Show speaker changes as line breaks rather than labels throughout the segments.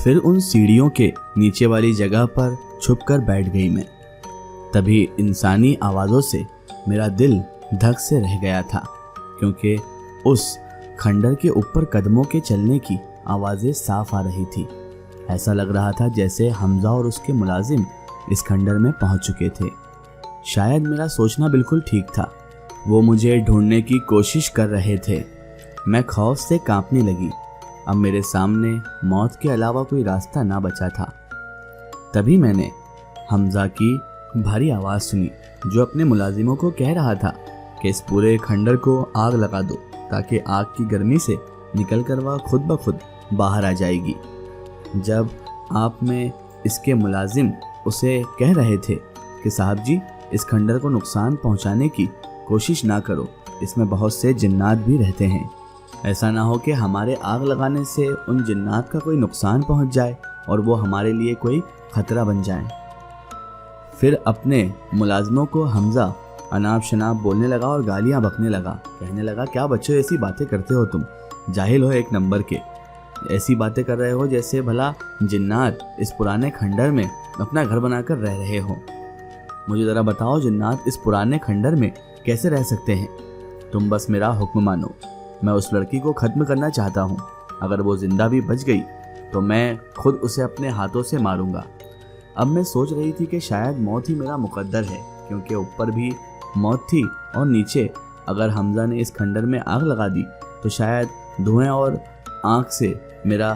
फिर उन सीढ़ियों के नीचे वाली जगह पर छुपकर बैठ गई मैं। तभी इंसानी आवाज़ों से मेरा दिल धक से रह गया था, क्योंकि उस खंडर के ऊपर कदमों के चलने की आवाज़ें साफ आ रही थी। ऐसा लग रहा था जैसे हमजा और उसके मुलाजिम इस खंडर में पहुंच चुके थे। शायद मेरा सोचना बिल्कुल ठीक था। वो मुझे ढूंढने की कोशिश कर रहे थे। मैं खौफ से कांपने लगी। अब मेरे सामने मौत के अलावा कोई रास्ता ना बचा था। तभी मैंने हमजा की भारी आवाज़ सुनी, जो अपने मुलाजिमों को कह रहा था कि इस पूरे खंडर को आग लगा दो, ताकि आग की गर्मी से निकलकर वह खुद ब खुद बाहर आ जाएगी। जब आप में इसके मुलाजिम उसे कह रहे थे कि साहब जी, इस खंडर को नुकसान पहुंचाने की कोशिश ना करो, इसमें बहुत से जिन्नात भी रहते हैं। ऐसा ना हो कि हमारे आग लगाने से उन जिन्नात का कोई नुकसान पहुंच जाए और वो हमारे लिए कोई खतरा बन जाए। फिर अपने मुलाजिमों को हमजा अनाप शनाप बोलने लगा और गालियां बकने लगा। कहने लगा, क्या बच्चों ऐसी बातें करते हो तुम, जाहिल हो एक नंबर के। ऐसी बातें कर रहे हो जैसे भला जिन्नात इस पुराने खंडर में अपना घर बनाकर रह रहे हो। मुझे ज़रा बताओ, जिन्नात इस पुराने खंडर में कैसे रह सकते हैं? तुम बस मेरा हुक्म मानो। मैं उस लड़की को ख़त्म करना चाहता हूँ। अगर वो जिंदा भी बच गई तो मैं खुद उसे अपने हाथों से मारूंगा। अब मैं सोच रही थी कि शायद मौत ही मेरा मुकद्दर है, क्योंकि ऊपर भी मौत थी और नीचे अगर हमजा ने इस खंडर में आग लगा दी तो शायद धुएं और आँख से मेरा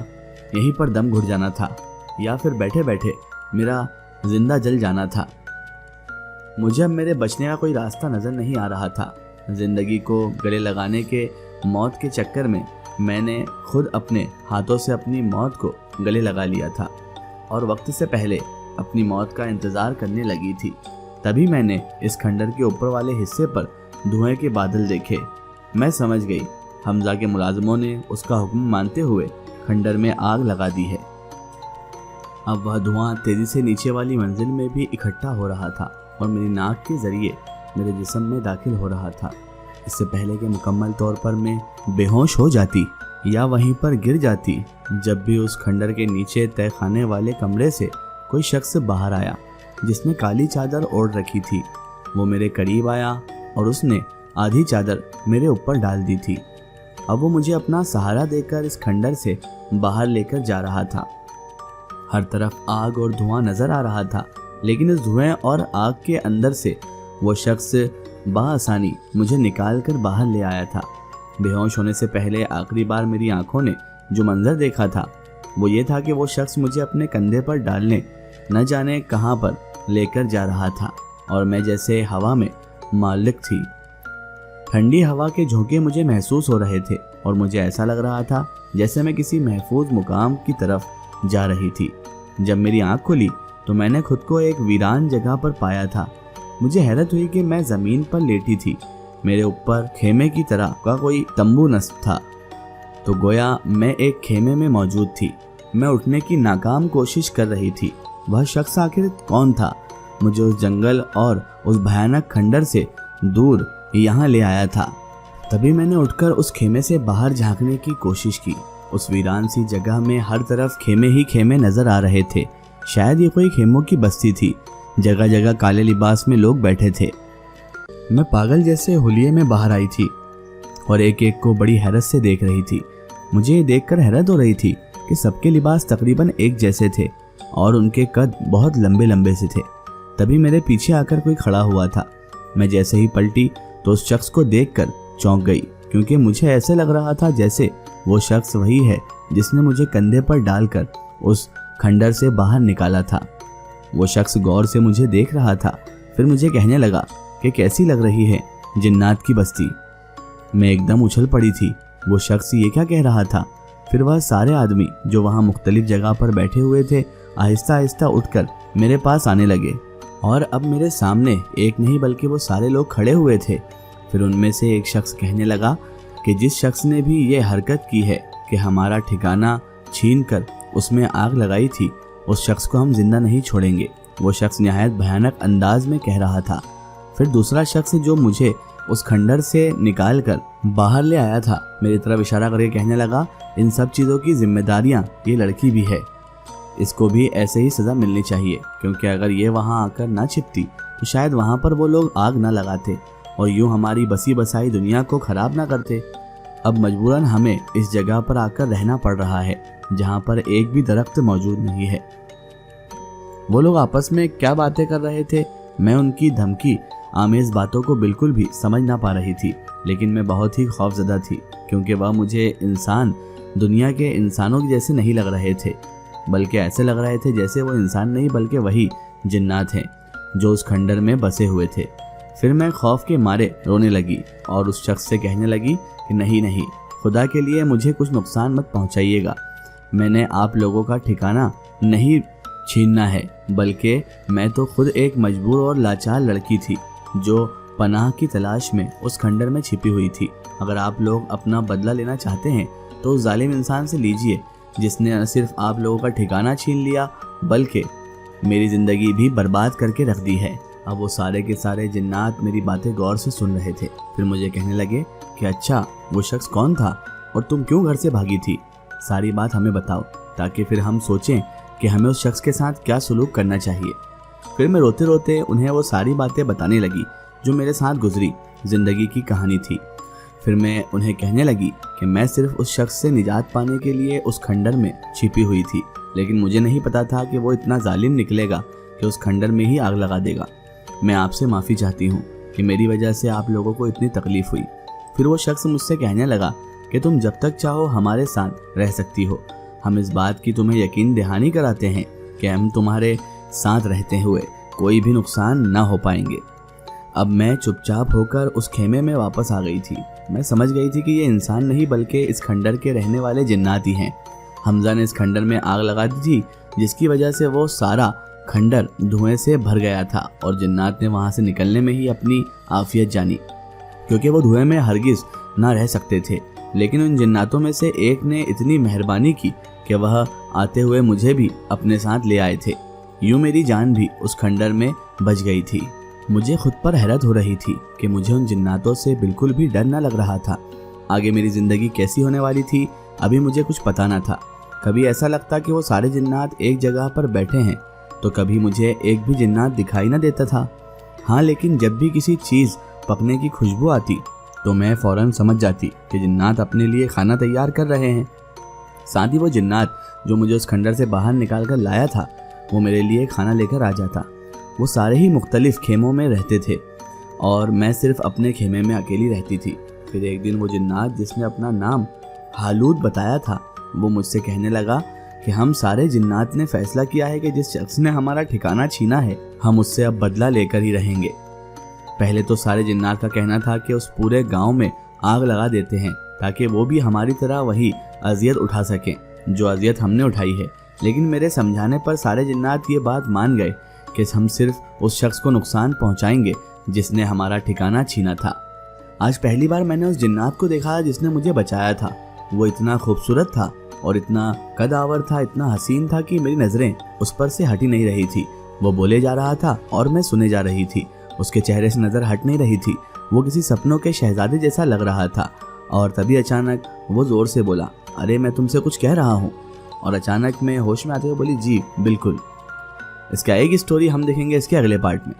यहीं पर दम घुट जाना था, या फिर बैठे बैठे मेरा जिंदा जल जाना था। मुझे अब मेरे बचने का कोई रास्ता नज़र नहीं आ रहा था। ज़िंदगी को गले लगाने के मौत के चक्कर में मैंने खुद अपने हाथों से अपनी मौत को गले लगा लिया था और वक्त से पहले अपनी मौत का इंतज़ार करने लगी थी। तभी मैंने इस खंडर के ऊपर वाले हिस्से पर धुएं के बादल देखे। मैं समझ गई, हमजा के मुलाजिमों ने उसका हुक्म मानते हुए खंडर में आग लगा दी है। अब वह धुआं तेज़ी से नीचे वाली मंजिल में भी इकट्ठा हो रहा था और मेरी नाक के ज़रिए मेरे जिस्म में दाखिल हो रहा था। इससे पहले कि मुकम्मल तौर पर मैं बेहोश हो जाती या वहीं पर गिर जाती, जब भी उस खंडर के नीचे तहखाने वाले कमरे से कोई शख्स बाहर आया जिसने काली चादर ओढ़ रखी थी। वो मेरे करीब आया और उसने आधी चादर मेरे ऊपर डाल दी थी। अब वो मुझे अपना सहारा देकर इस खंडर से बाहर लेकर जा रहा था। हर तरफ आग और धुआं नजर आ रहा था, लेकिन इस धुएं और आग के अंदर से वो शख्स बआसानी मुझे निकाल कर बाहर ले आया था। बेहोश होने से पहले आखिरी बार मेरी आंखों ने जो मंजर देखा था वो ये था कि वो शख्स मुझे अपने कंधे पर डालने न जाने कहां पर लेकर जा रहा था और मैं जैसे हवा में मालिक थी। ठंडी हवा के झोंके मुझे महसूस हो रहे थे और मुझे ऐसा लग रहा था जैसे मैं किसी महफूज मुकाम की तरफ जा रही थी। जब मेरी आंख खुली तो मैंने खुद को एक वीरान जगह पर पाया था। मुझे हैरत हुई कि मैं ज़मीन पर लेटी थी। मेरे ऊपर खेमे की तरह का कोई तंबू नस्ब था, तो गोया मैं एक खेमे में मौजूद थी। मैं उठने की नाकाम कोशिश कर रही थी। वह शख्स आखिर कौन था? मुझे उस जंगल और उस भयानक खंडर से दूर यहाँ ले आया था। तभी मैंने उठकर उस खेमे से बाहर झांकने की कोशिश की। उस वीरान सी जगह में हर तरफ खेमे ही खेमे नजर आ रहे थे। शायद ये कोई खेमों की बस्ती थी। जगह जगह काले लिबास में लोग बैठे थे। मैं पागल जैसे हुलिये में बाहर आई थी और एक एक को बड़ी हैरत से देख रही थी। मुझे ये देखकर हैरत हो रही थी कि सबके लिबास तकरीबन एक जैसे थे और उनके कद बहुत लंबे लंबे से थे। तभी मेरे पीछे आकर कोई खड़ा हुआ था। मैं जैसे ही पलटी तो उस शख्स को देखकर चौंक गई, क्योंकि मुझे ऐसे लग रहा था जैसे वो शख्स वही है जिसने मुझे कंधे पर डालकर उस खंडर से बाहर निकाला था। वो शख्स गौर से मुझे देख रहा था, फिर मुझे कहने लगा कि कैसी लग रही है जिन्नात की बस्ती। मैं एकदम उछल पड़ी थी। वो शख्स ये क्या कह रहा था? फिर वह सारे आदमी जो वहाँ मुख्तलिफ जगह पर बैठे हुए थे आहिस्ता आहिस्ता उठकर मेरे पास आने लगे और अब मेरे सामने एक नहीं बल्कि वो सारे लोग खड़े हुए थे। फिर उनमें से एक शख्स कहने लगा कि जिस शख्स ने भी ये हरकत की है कि हमारा ठिकाना छीन कर उसमें आग लगाई थी, उस शख्स को हम जिंदा नहीं छोड़ेंगे। वो शख्स निहायत भयानक अंदाज में कह रहा था। फिर दूसरा शख्स जो मुझे उस खंडर से निकाल कर बाहर ले आया था मेरी तरफ इशारा करके कहने लगा, इन सब चीज़ों की जिम्मेदारियां ये लड़की भी है। इसको भी ऐसे ही सज़ा मिलनी चाहिए, क्योंकि अगर ये वहाँ आकर ना छिपती तो शायद वहाँ पर वो लोग आग ना लगाते और यूँ हमारी बसी बसाई दुनिया को ख़राब ना करते। अब मजबूरन हमें इस जगह पर आकर रहना पड़ रहा है जहाँ पर एक भी दरख्त मौजूद नहीं है। वो लोग आपस में क्या बातें कर रहे थे, मैं उनकी धमकी आमेज बातों को बिल्कुल भी समझ ना पा रही थी, लेकिन मैं बहुत ही खौफजदा थी, क्योंकि वह मुझे इंसान दुनिया के इंसानों के जैसे नहीं लग रहे थे, बल्कि ऐसे लग रहे थे जैसे वो इंसान नहीं बल्कि वही जिन्नात हैं जो उस खंडर में बसे हुए थे। फिर मैं खौफ के मारे रोने लगी और उस शख्स से कहने लगी कि नहीं नहीं, खुदा के लिए मुझे कुछ नुकसान मत पहुंचाइएगा। मैंने आप लोगों का ठिकाना नहीं छीनना है, बल्कि मैं तो खुद एक मजबूर और लाचार लड़की थी जो पनाह की तलाश में उस खंडर में छिपी हुई थी। अगर आप लोग अपना बदला लेना चाहते हैं तो उस जालिम इंसान से लीजिए जिसने न सिर्फ आप लोगों का ठिकाना छीन लिया बल्कि मेरी ज़िंदगी भी बर्बाद करके रख दी है। अब वो सारे के सारे जिन्नात मेरी बातें गौर से सुन रहे थे। फिर मुझे कहने लगे कि अच्छा, वो शख्स कौन था और तुम क्यों घर से भागी थी? सारी बात हमें बताओ ताकि फिर हम सोचें कि हमें उस शख्स के साथ क्या सलूक करना चाहिए। फिर मैं रोते रोते उन्हें वो सारी बातें बताने लगी जो मेरे साथ गुजरी ज़िंदगी की कहानी थी। फिर मैं उन्हें कहने लगी कि मैं सिर्फ उस शख्स से निजात पाने के लिए उस खंडर में छिपी हुई थी, लेकिन मुझे नहीं पता था कि वो इतना जालिम निकलेगा कि उस खंडर में ही आग लगा देगा। मैं आपसे माफ़ी चाहती हूँ कि मेरी वजह से आप लोगों को इतनी तकलीफ़ हुई। फिर वो शख्स मुझसे कहने लगा कि तुम जब तक चाहो हमारे साथ रह सकती हो। हम इस बात की तुम्हें यकीन दहानी कराते हैं कि हम तुम्हारे साथ रहते हुए कोई भी नुकसान ना हो पाएंगे। अब मैं चुपचाप होकर उस खेमे में वापस आ गई थी। मैं समझ गई थी कि ये इंसान नहीं बल्कि इस खंडर के रहने वाले जिन्नात ही हैं। हमजा ने इस खंडर में आग लगा दी थी जिसकी वजह से वो सारा खंडर धुएं से भर गया था और जिन्नात ने वहाँ से निकलने में ही अपनी आफियत जानी, क्योंकि वो धुएं में हरगिज़ ना रह सकते थे। लेकिन उन जिन्नातों में से एक ने इतनी मेहरबानी की कि वह आते हुए मुझे भी अपने साथ ले आए थे। यूँ मेरी जान भी उस खंडर में बच गई थी। मुझे खुद पर हैरत हो रही थी कि मुझे उन जिन्नातों से बिल्कुल भी डर न लग रहा था। आगे मेरी ज़िंदगी कैसी होने वाली थी अभी मुझे कुछ पता न था। कभी ऐसा लगता कि वो सारे जिन्नात एक जगह पर बैठे हैं तो कभी मुझे एक भी जिन्नात दिखाई न देता था। हाँ, लेकिन जब भी किसी चीज़ पकने की खुशबू आती तो मैं फ़ौरन समझ जाती कि जिन्नात अपने लिए खाना तैयार कर रहे हैं। साथ ही वो जिन्नात जो मुझे उस खंडर से बाहर निकाल कर लाया था वो मेरे लिए खाना लेकर आ जाता। वो सारे ही मुख्तलिफ खेमों में रहते थे और मैं सिर्फ अपने खेमे में अकेली रहती थी। फिर एक दिन वो जिन्नात जिसने अपना नाम हालूद बताया था वो मुझसे कहने लगा कि हम सारे जिन्नात ने फैसला किया है कि जिस शख्स ने हमारा ठिकाना छीना है हम उससे अब बदला लेकर ही रहेंगे। पहले तो सारे जिन्नात का कहना था कि उस पूरे गांव में आग लगा देते हैं ताकि वो भी हमारी तरह वही अजियत उठा सकें जो अजियत हमने उठाई है, लेकिन मेरे समझाने पर सारे जिन्नात ये बात मान गए कि हम सिर्फ उस शख्स को नुकसान पहुंचाएंगे जिसने हमारा ठिकाना छीना था। आज पहली बार मैंने उस जिन्नात को देखा जिसने मुझे बचाया था। वो इतना खूबसूरत था और इतना कदावर था, इतना हसीन था कि मेरी नज़रें उस पर से हटी नहीं रही थी। वो बोले जा रहा था और मैं सुने जा रही थी। उसके चेहरे से नज़र हट नहीं रही थी। वो किसी सपनों के शहजादे जैसा लग रहा था। और तभी अचानक वो ज़ोर से बोला, अरे मैं तुमसे कुछ कह रहा हूँ। और अचानक मैं होश में आते हुए बोली, जी बिल्कुल। इसका एक स्टोरी हम देखेंगे इसके अगले पार्ट में।